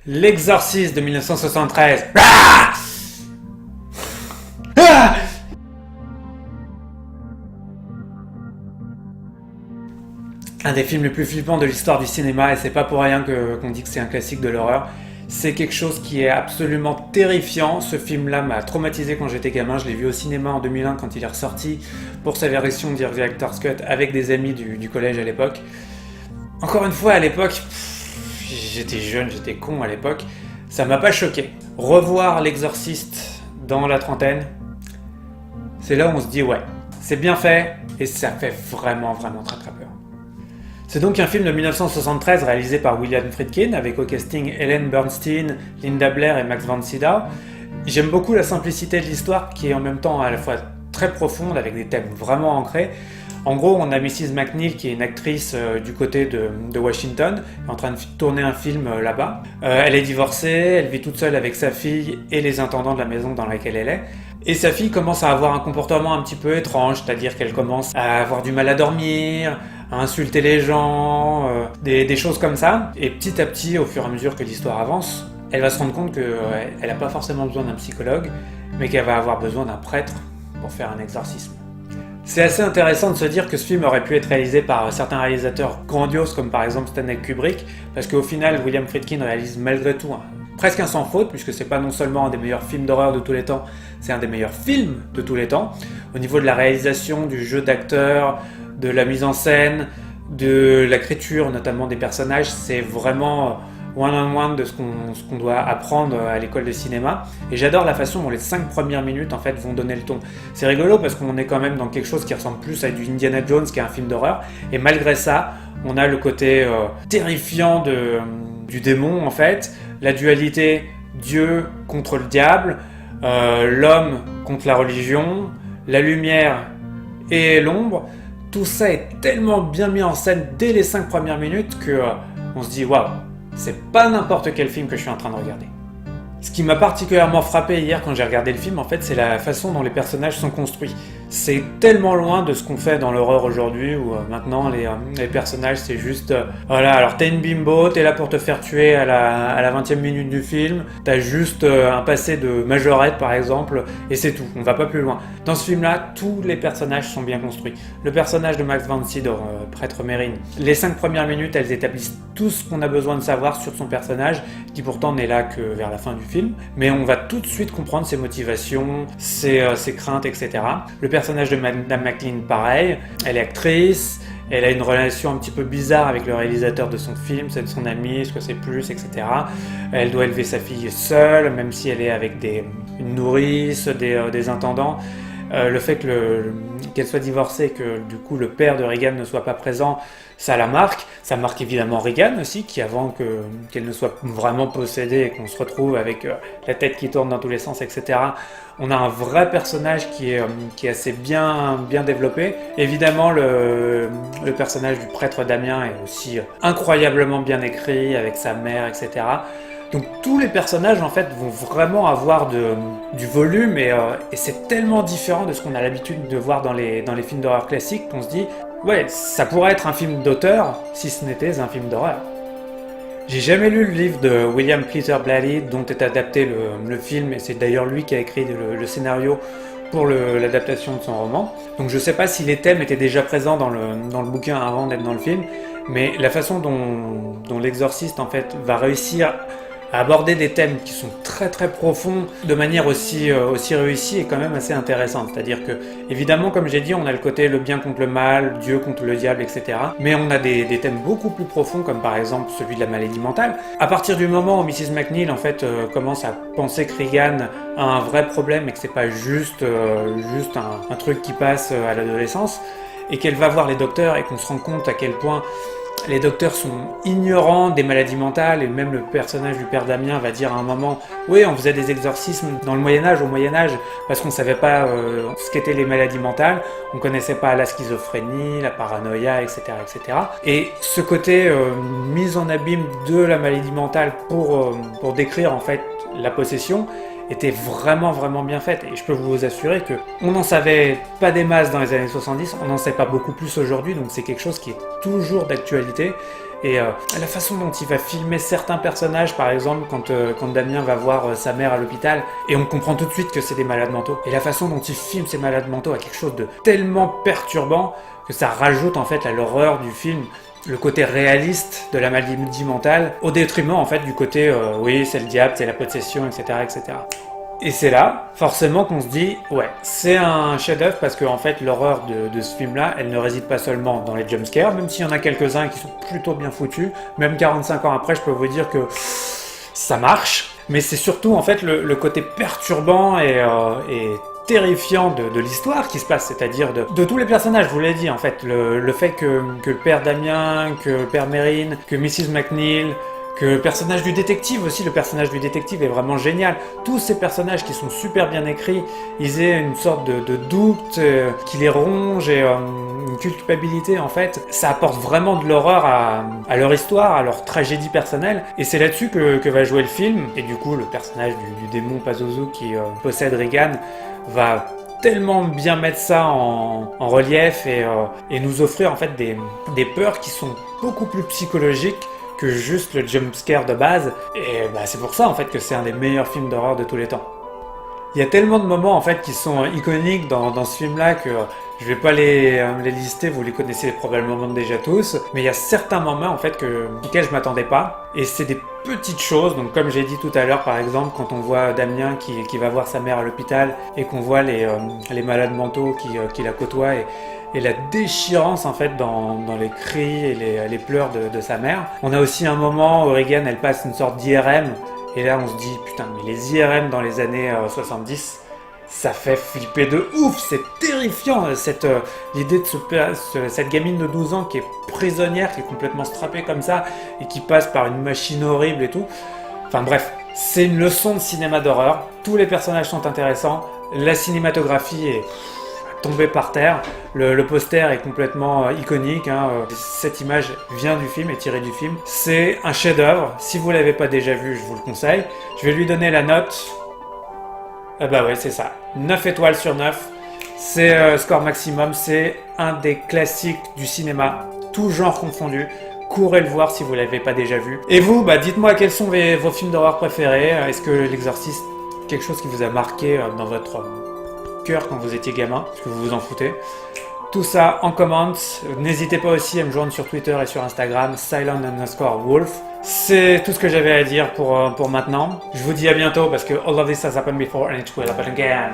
L'Exorciste de 1973. Ah ah Un des films les plus flippants de l'histoire du cinéma, et c'est pas pour rien qu'on dit que c'est un classique de l'horreur. C'est quelque chose qui est absolument terrifiant. Ce film-là m'a traumatisé quand j'étais gamin. Je l'ai vu au cinéma en 2001 quand il est ressorti pour sa version Director's Cut avec des amis du collège à l'époque. Encore une fois, à l'époque, j'étais jeune, j'étais con à l'époque, ça m'a pas choqué. Revoir l'Exorciste dans la trentaine, c'est là où on se dit ouais, c'est bien fait et ça fait vraiment très très peur. C'est donc un film de 1973 réalisé par William Friedkin avec au casting Ellen Bernstein, Linda Blair et Max von Sydow. J'aime beaucoup la simplicité de l'histoire qui est en même temps à la fois très profonde avec des thèmes vraiment ancrés. En gros, on a Mrs. McNeil qui est une actrice du côté de Washington, en train de tourner un film là-bas. Elle est divorcée, elle vit toute seule avec sa fille et les intendants de la maison dans laquelle elle est. Et sa fille commence à avoir un comportement un petit peu étrange, c'est-à-dire qu'elle commence à avoir du mal à dormir, à insulter les gens, des choses comme ça. Et petit à petit, au fur et à mesure que l'histoire avance, elle va se rendre compte qu'elle n'a pas forcément besoin d'un psychologue, mais qu'elle va avoir besoin d'un prêtre pour faire un exorcisme. C'est assez intéressant de se dire que ce film aurait pu être réalisé par certains réalisateurs grandioses comme par exemple Stanley Kubrick, parce qu'au final William Friedkin réalise malgré tout presque un sans faute, puisque c'est pas non seulement un des meilleurs films d'horreur de tous les temps, c'est un des meilleurs films de tous les temps, au niveau de la réalisation, du jeu d'acteurs, de la mise en scène, de l'écriture notamment des personnages, c'est vraiment one-on-one de ce qu'on doit apprendre à l'école de cinéma. Et j'adore la façon dont les 5 premières minutes en fait vont donner le ton. C'est rigolo parce qu'on est quand même dans quelque chose qui ressemble plus à du Indiana Jones qu'à un film d'horreur. Et malgré ça, on a le côté terrifiant du démon en fait, la dualité Dieu contre le diable, l'homme contre la religion, la lumière et l'ombre. Tout ça est tellement bien mis en scène dès les 5 premières minutes que on se dit waouh, c'est pas n'importe quel film que je suis en train de regarder. Ce qui m'a particulièrement frappé hier quand j'ai regardé le film, en fait, c'est la façon dont les personnages sont construits. C'est tellement loin de ce qu'on fait dans l'horreur aujourd'hui, où maintenant les personnages c'est juste voilà, alors t'es une bimbo, t'es là pour te faire tuer à la 20e minute du film, t'as juste un passé de majorette par exemple, et c'est tout, on va pas plus loin. Dans ce film-là, tous les personnages sont bien construits. Le personnage de Max von Sydow, prêtre Mérine, les 5 premières minutes, elles établissent tout ce qu'on a besoin de savoir sur son personnage, qui pourtant n'est là que vers la fin du film, mais on va tout de suite comprendre ses motivations, ses craintes, etc. Le personnage de Madame McLean, pareil, elle est actrice, elle a une relation un petit peu bizarre avec le réalisateur de son film, c'est de son ami, est-ce que c'est plus, etc. Elle doit élever sa fille seule, même si elle est avec une nourrice, des intendants. Le fait qu'elle soit divorcée, que du coup le père de Regan ne soit pas présent, ça la marque. Ça marque évidemment Regan aussi, qui avant qu'elle ne soit vraiment possédée et qu'on se retrouve avec la tête qui tourne dans tous les sens, etc. On a un vrai personnage qui est assez bien développé. Évidemment, le personnage du prêtre Damien est aussi incroyablement bien écrit, avec sa mère, etc. Donc tous les personnages en fait vont vraiment avoir du volume et c'est tellement différent de ce qu'on a l'habitude de voir dans les films d'horreur classiques qu'on se dit ouais, ça pourrait être un film d'auteur si ce n'était un film d'horreur. J'ai jamais lu le livre de William Peter Blatty dont est adapté le film, et c'est d'ailleurs lui qui a écrit le scénario pour l'adaptation de son roman. Donc je sais pas si les thèmes étaient déjà présents dans le bouquin avant d'être dans le film, mais la façon dont l'exorciste en fait va réussir à aborder des thèmes qui sont très très profonds de manière aussi réussie et quand même assez intéressante. C'est-à-dire que, évidemment, comme j'ai dit, on a le côté le bien contre le mal, Dieu contre le diable, etc. Mais on a des thèmes beaucoup plus profonds, comme par exemple celui de la maladie mentale. À partir du moment où Mrs. McNeil, en fait, commence à penser que Regan a un vrai problème et que c'est pas juste un truc qui passe à l'adolescence, et qu'elle va voir les docteurs et qu'on se rend compte à quel point les docteurs sont ignorants des maladies mentales, et même le personnage du père Damien va dire à un moment « Oui, on faisait des exorcismes au Moyen-Âge, parce qu'on savait pas ce qu'étaient les maladies mentales, on connaissait pas la schizophrénie, la paranoïa, etc. etc. » Et ce côté mise en abîme de la maladie mentale pour décrire en fait la possession était vraiment bien faite, et je peux vous assurer que on n'en savait pas des masses dans les années 70, on n'en sait pas beaucoup plus aujourd'hui, donc c'est quelque chose qui est toujours d'actualité Et la façon dont il va filmer certains personnages, par exemple quand Damien va voir sa mère à l'hôpital, et on comprend tout de suite que c'est des malades mentaux. Et la façon dont il filme ces malades mentaux a quelque chose de tellement perturbant que ça rajoute en fait à l'horreur du film le côté réaliste de la maladie mentale au détriment en fait du côté oui c'est le diable, c'est la possession, etc. etc. Et c'est là, forcément, qu'on se dit, ouais, c'est un chef-d'œuvre parce que en fait, l'horreur de ce film-là, elle ne réside pas seulement dans les jumpscares, même s'il y en a quelques-uns qui sont plutôt bien foutus. Même 45 ans après, je peux vous dire que ça marche. Mais c'est surtout en fait le côté perturbant et terrifiant de l'histoire qui se passe, c'est-à-dire de tous les personnages, je vous l'ai dit en fait, le fait que le père Damien, que le père Mérine, que Mrs. McNeil, que le personnage du détective aussi, le personnage du détective est vraiment génial. Tous ces personnages qui sont super bien écrits, ils aient une sorte de doute qui les ronge et une culpabilité en fait. Ça apporte vraiment de l'horreur à leur histoire, à leur tragédie personnelle. Et c'est là-dessus que va jouer le film. Et du coup, le personnage du démon Pazuzu qui possède Regan va tellement bien mettre ça en relief et nous offrir en fait des peurs qui sont beaucoup plus psychologiques que juste le jumpscare de base, et bah, c'est pour ça en fait que c'est un des meilleurs films d'horreur de tous les temps. Il y a tellement de moments en fait qui sont iconiques dans ce film-là que je vais pas les lister, vous les connaissez probablement déjà tous, mais il y a certains moments en fait auxquels je m'attendais pas, et c'est des petites choses, donc comme j'ai dit tout à l'heure par exemple, quand on voit Damien qui va voir sa mère à l'hôpital et qu'on voit les malades mentaux qui la côtoient et la déchirance en fait dans les cris et les pleurs de sa mère. On a aussi un moment où Regan elle passe une sorte d'IRM et là on se dit putain mais les IRM dans les années 70 ça fait flipper de ouf, c'est terrifiant l'idée de cette gamine de 12 ans qui est prisonnière, qui est complètement strappée comme ça et qui passe par une machine horrible et tout. Enfin bref, c'est une leçon de cinéma d'horreur, tous les personnages sont intéressants, la cinématographie est tombé par terre. Le poster est complètement iconique. Cette image vient du film, est tirée du film. C'est un chef-d'œuvre. Si vous l'avez pas déjà vu, je vous le conseille. Je vais lui donner la note. Ah bah ouais, c'est ça. 9 étoiles sur 9. C'est score maximum. C'est un des classiques du cinéma, tout genre confondu. Courez le voir si vous l'avez pas déjà vu. Et vous, bah dites-moi quels sont vos films d'horreur préférés. Est-ce que L'Exorciste, quelque chose qui vous a marqué dans votre cœur quand vous étiez gamin, parce que vous vous en foutez. Tout ça en comments. N'hésitez pas aussi à me joindre sur Twitter et sur Instagram, silent_wolf. C'est tout ce que j'avais à dire pour maintenant. Je vous dis à bientôt parce que all of this has happened before and it will happen again.